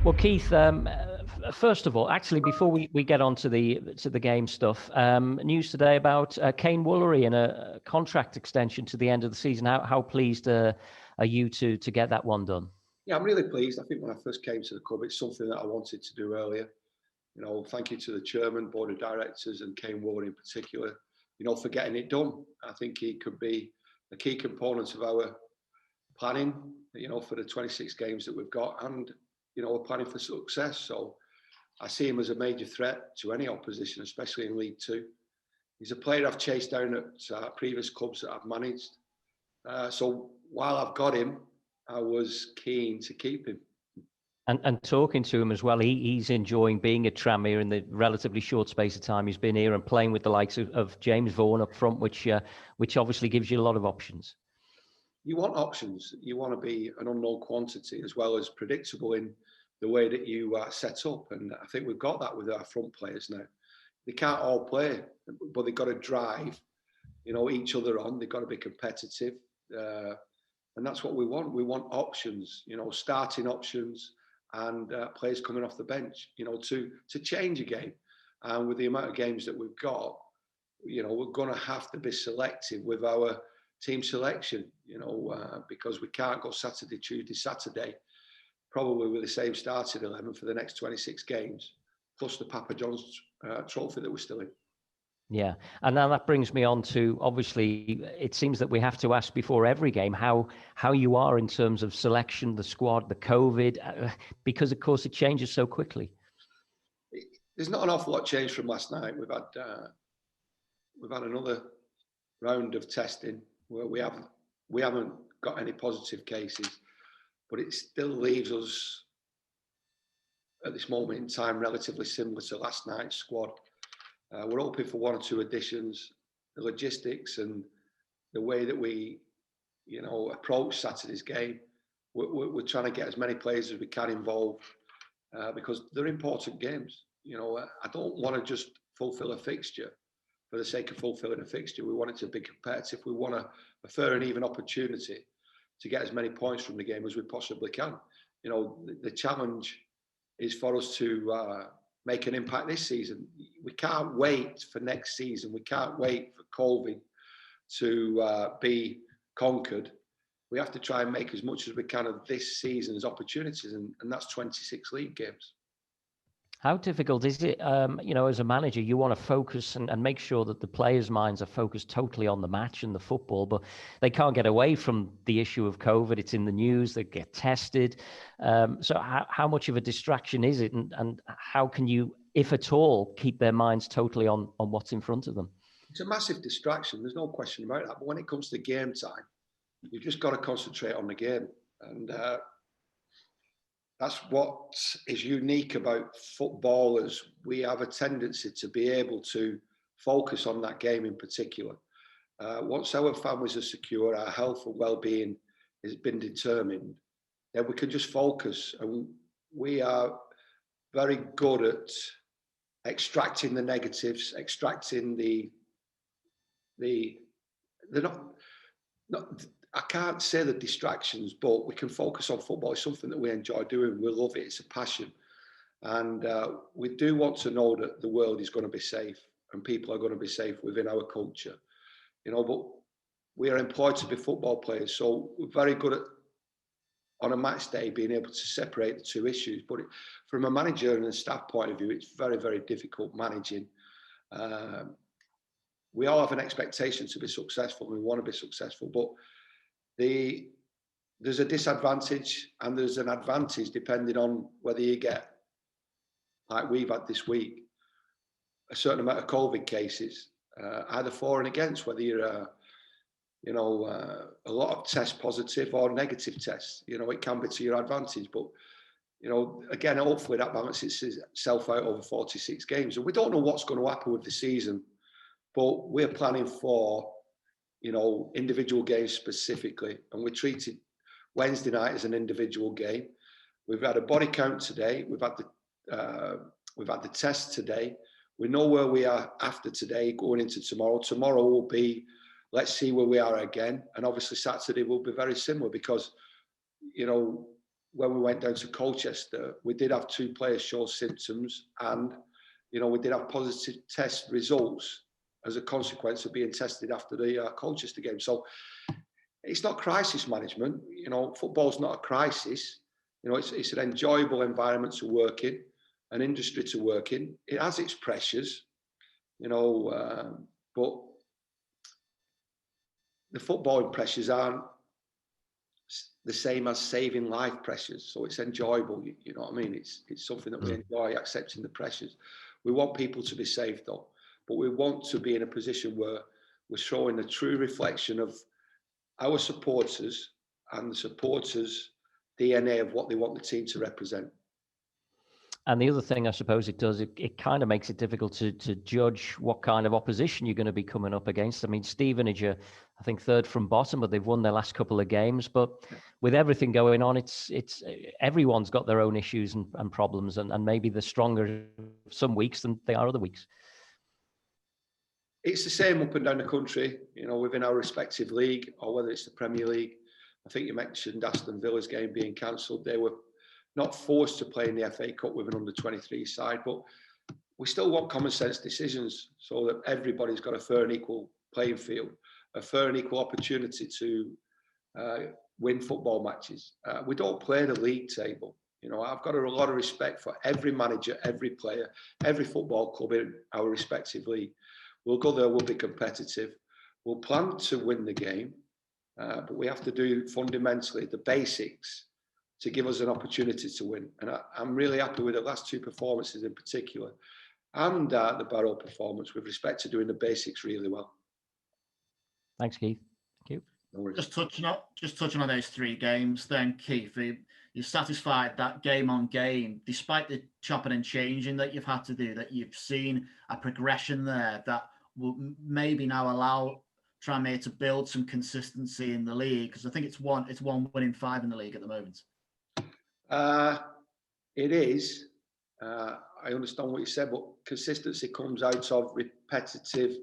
Well, Keith, first of all, actually, before we get on to the game stuff, news today about Cain Woollery and a contract extension to the end of the season. How pleased are you to get that one done? Yeah, I'm really pleased. I think when I first came to the club, it's something that I wanted to do earlier. Thank you to the chairman, board of directors, and Cain Woollery in particular, for getting it done. I think he could be a key component of our planning, for the 26 games that we've got, and we're planning for success. So I see him as a major threat to any opposition, especially in League Two. He's a player I've chased down at previous clubs that I've managed. So while I've got him, I was keen to keep him. And talking to him as well, he's enjoying being at Tranmere in the relatively short space of time he's been here, and playing with the likes of James Vaughan up front, which obviously gives you a lot of options. You want options. You want to be an unknown quantity as well as predictable in the way that you set up. And I think we've got that with our front players now. They can't all play, but they've got to drive, each other on. They've got to be competitive. And that's what we want. We want options, starting options and players coming off the bench, to change a game. And with the amount of games that we've got, we're going to have to be selective with our team selection, because we can't go Saturday, Tuesday, Saturday, probably with the same starting 11 for the next 26 games, plus the Papa John's trophy that we're still in. Yeah, and now that brings me on to, obviously, it seems that we have to ask before every game how you are in terms of selection, the squad, the COVID, because of course it changes so quickly. There's not an awful lot changed from last night. We've had another round of testing where we haven't got any positive cases, but it still leaves us at this moment in time relatively similar to last night's squad. We're hoping for one or two additions. The logistics and the way that we, approach Saturday's game, we're trying to get as many players as we can involved, because they're important games. I don't want to just fulfil a fixture for the sake of fulfilling a fixture. We want it to be competitive. We want a fair and even opportunity to get as many points from the game as we possibly can. The challenge is for us to make an impact this season. We can't wait for next season. We can't wait for COVID to be conquered. We have to try and make as much as we can of this season's opportunities, and that's 26 league games. How difficult is it, as a manager, you want to focus and make sure that the players' minds are focused totally on the match and the football, but they can't get away from the issue of COVID. It's in the news, they get tested. So how much of a distraction is it? And how can you, if at all, keep their minds totally on what's in front of them? It's a massive distraction. There's no question about that. But when it comes to game time, you've just got to concentrate on the game. And that's what is unique about footballers. We have a tendency to be able to focus on that game in particular. Once our families are secure, our health and well-being has been determined, then we can just focus. And we are very good at extracting the negatives, extracting they're not I can't say the distractions, but we can focus on football. It's something that we enjoy doing. We love it. It's a passion. And we do want to know that the world is going to be safe and people are going to be safe within our culture. But we are employed to be football players. So we're very good at, on a match day, being able to separate the two issues. But from a manager and a staff point of view, it's very, very difficult managing. We all have an expectation to be successful. We want to be successful, but there's a disadvantage and there's an advantage depending on whether you get, like we've had this week, a certain amount of COVID cases, either for and against, whether you're a lot of test positive or negative tests. It can be to your advantage, but again, hopefully that balances itself out over 46 games. And we don't know what's going to happen with the season, but we're planning for individual games specifically, and we treated Wednesday night as an individual game. We've had a body count today. We've had the test today. We know where we are after today, going into tomorrow. Tomorrow will be, let's see where we are again, and obviously Saturday will be very similar because when we went down to Colchester, we did have 2 players show symptoms, and we did have positive test results as a consequence of being tested after the Colchester game. So it's not crisis management. Football's not a crisis. It's an enjoyable environment to work in, an industry to work in. It has its pressures, but the footballing pressures aren't the same as saving life pressures. So it's enjoyable. You know what I mean? It's something that we enjoy, accepting the pressures. We want people to be safe though, but we want to be in a position where we're showing a true reflection of our supporters and the supporters' DNA of what they want the team to represent. And the other thing I suppose it does, it kind of makes it difficult to judge what kind of opposition you're going to be coming up against. I mean, Stevenage are, I think, 3rd from bottom, but they've won their last couple of games. But with everything going on, it's everyone's got their own issues and problems, and maybe they're stronger some weeks than they are other weeks. It's the same up and down the country, within our respective league, or whether it's the Premier League. I think you mentioned Aston Villa's game being cancelled. They were not forced to play in the FA Cup with an under-23 side, but we still want common sense decisions so that everybody's got a fair and equal playing field, a fair and equal opportunity to win football matches. We don't play the league table. I've got a lot of respect for every manager, every player, every football club in our respective league. We'll go there, we'll be competitive. We'll plan to win the game, but we have to do fundamentally the basics to give us an opportunity to win. And I'm really happy with the last 2 performances in particular, and the Barrow performance with respect to doing the basics really well. Thanks, Keith. Thank you. No worries. Just touching on those 3 games then, Keith, you're satisfied that game on game, despite the chopping and changing that you've had to do, that you've seen a progression there that will maybe now allow Tranmere to build some consistency in the league? Because I think it's one win in 5 in the league at the moment. It is. I understand what you said, but consistency comes out of repetitive,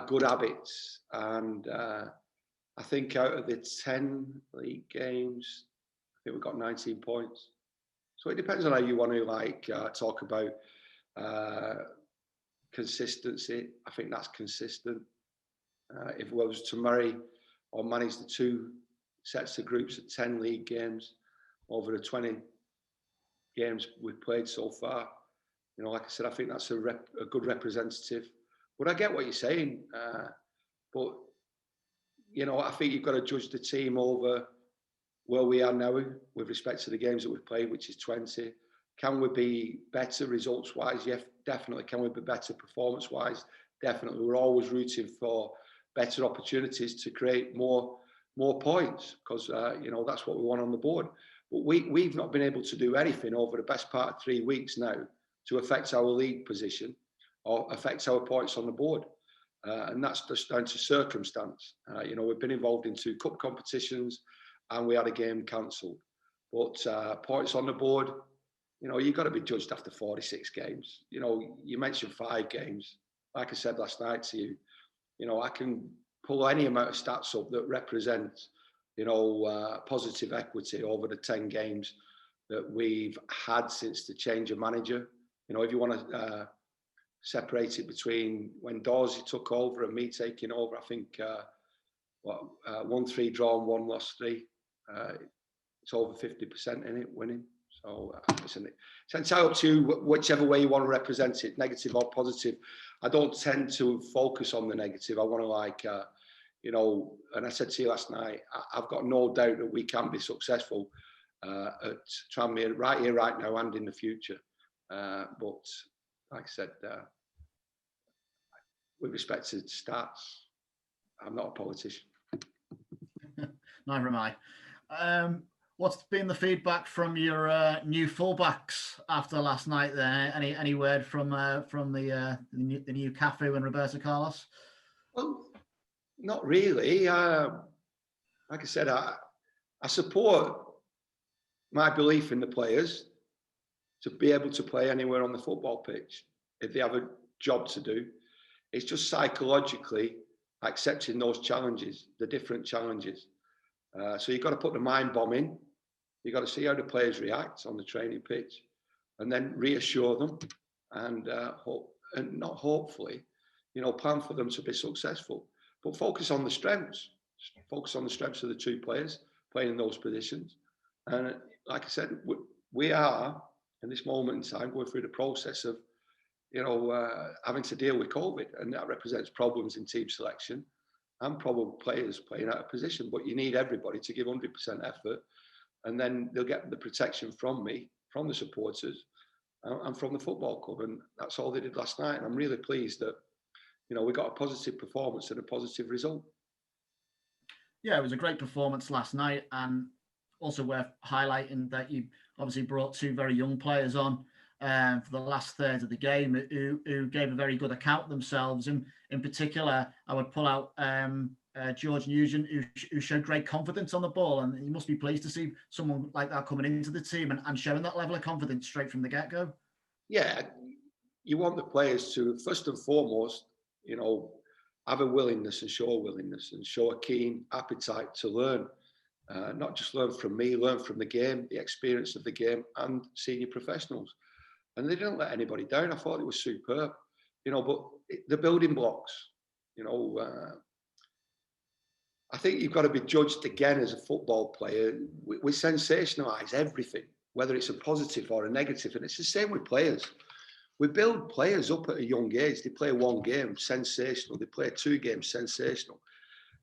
good habits. And I think out of the 10 league games, I think we've got 19 points. So it depends on how you want to talk about consistency. I think that's consistent. If we was to marry or manage the 2 sets of groups of 10 league games over the 20 games we've played so far, like I said, I think that's a good representative. But I get what you're saying. But I think you've got to judge the team over where we are now with respect to the games that we've played, which is 20. Can we be better results-wise? Yeah, definitely. Can we be better performance-wise? Definitely. We're always rooting for better opportunities to create more points, because that's what we want on the board. But we've not been able to do anything over the best part of 3 weeks now to affect our league position or affect our points on the board. And that's just down to circumstance. We've been involved in 2 cup competitions and we had a game cancelled. But points on the board, you've got to be judged after 46 games. You mentioned 5 games. Like I said last night to you, I can pull any amount of stats up that represents, positive equity over the 10 games that we've had since the change of manager. If you want to separate it between when Dorsey took over and me taking over, I think 1-3 draw and 1 loss 3. It's over 50% in it, winning. So it's entirely up to you, whichever way you want to represent it, negative or positive. I don't tend to focus on the negative. I want to and I said to you last night, I've got no doubt that we can be successful at Tranmere right here, right now, and in the future. But like I said, with respect to stats, I'm not a politician. Neither am I. What's been the feedback from your new fullbacks after last night? There, any word from the new Gaffer and Roberto Carlos? Well, not really. Like I said, I support my belief in the players to be able to play anywhere on the football pitch if they have a job to do. It's just psychologically accepting those challenges, the different challenges. So you've got to put the mind bomb in. You've got to see how the players react on the training pitch, and then reassure them, and not hopefully, plan for them to be successful. But focus on the strengths. Focus on the strengths of the two players playing in those positions. And like I said, we are in this moment in time going through the process of, having to deal with COVID, and that represents problems in team selection and probably players playing out of position. But you need everybody to give 100% effort, and then they'll get the protection from me, from the supporters, and from the football club. And that's all they did last night. And I'm really pleased that, we got a positive performance and a positive result. Yeah, it was a great performance last night, and also worth highlighting that you obviously brought two very young players on for the last third of the game who gave a very good account themselves. And in particular, I would pull out George Nugent, who showed great confidence on the ball, and you must be pleased to see someone like that coming into the team and showing that level of confidence straight from the get-go. Yeah, you want the players to, first and foremost, have a willingness and show a keen appetite to learn. Not just learn from me, learn from the game, the experience of the game, and senior professionals. And they didn't let anybody down. I thought it was superb, but the building blocks, I think you've got to be judged again as a football player. We sensationalise everything, whether it's a positive or a negative. And it's the same with players. We build players up at a young age. They play one game, sensational. They play two games, sensational.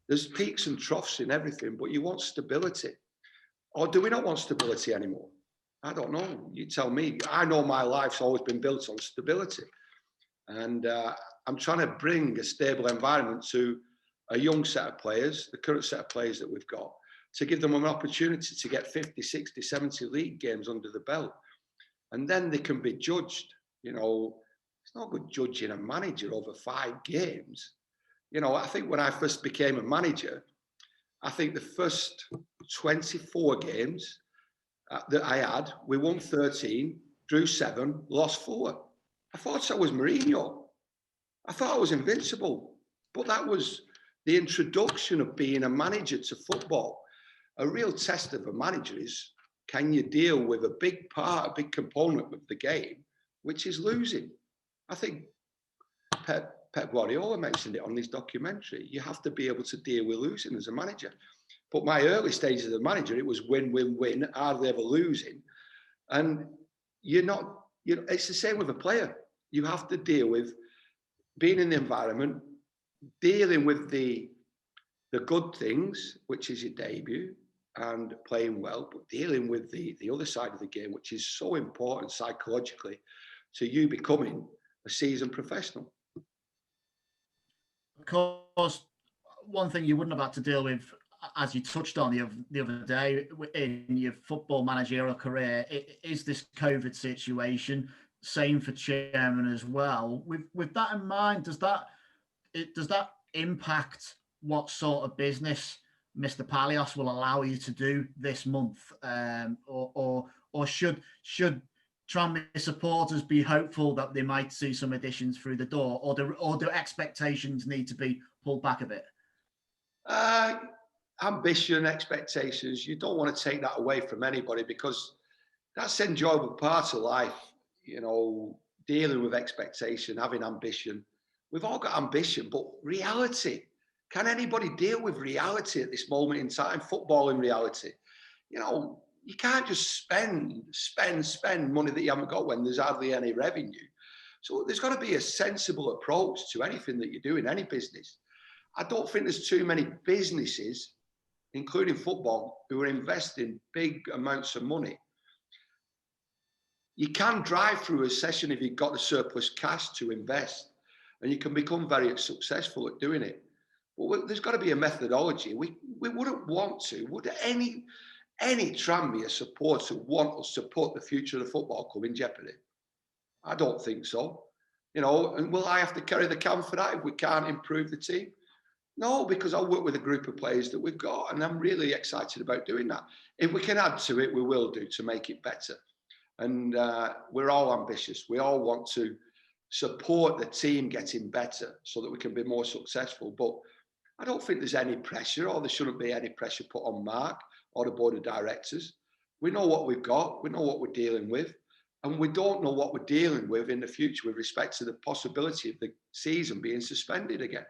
There's peaks and troughs in everything, but you want stability. Or do we not want stability anymore? I don't know. You tell me. I know my life's always been built on stability. And I'm trying to bring a stable environment to a young set of players, the current set of players that we've got, to give them an opportunity to get 50, 60, 70 league games under the belt. And then they can be judged. It's not good judging a manager over 5 games. I think when I first became a manager, I think the first 24 games that I had, we won 13, drew 7, lost 4. I thought I was Mourinho. I thought I was invincible. But that was the introduction of being a manager to football. A real test of a manager is, can you deal with a big part, a big component of the game, which is losing? I think Pep Guardiola mentioned it on his documentary. You have to be able to deal with losing as a manager. But my early stages as a manager, it was win, win, win, hardly ever losing. And it's the same with a player. You have to deal with being in the environment, dealing with the good things, which is your debut, and playing well, but dealing with the other side of the game, which is so important psychologically to you becoming a seasoned professional. Of course, one thing you wouldn't have had to deal with, as you touched on the other day in your football managerial career, is this COVID situation. Same for chairman as well. With that in mind, does that impact what sort of business Mr. Palios will allow you to do this month, or should Tranmere supporters be hopeful that they might see some additions through the door, or do expectations need to be pulled back a bit? Ambition, expectations, you don't want to take that away from anybody, because that's an enjoyable part of life, dealing with expectation, having ambition. We've all got ambition, but reality. Can anybody deal with reality at this moment in time? Football in reality. You can't just spend money that you haven't got when there's hardly any revenue. So there's got to be a sensible approach to anything that you do in any business. I don't think there's too many businesses, including football, who are investing big amounts of money. You can drive through a session if you've got the surplus cash to invest, and you can become very successful at doing it. But there's got to be a methodology. We wouldn't want to. Would any Tranmere supporter want us to put the future of the football club in jeopardy? I don't think so. And will I have to carry the can for that if we can't improve the team? No, because I'll work with a group of players that we've got, and I'm really excited about doing that. If we can add to it, we will do, to make it better. And we're all ambitious. We all want to support the team getting better so that we can be more successful. But I don't think there's any pressure, or there shouldn't be any pressure put on Mark or the board of directors. We know what we've got. We know what we're dealing with. And we don't know what we're dealing with in the future with respect to the possibility of the season being suspended again.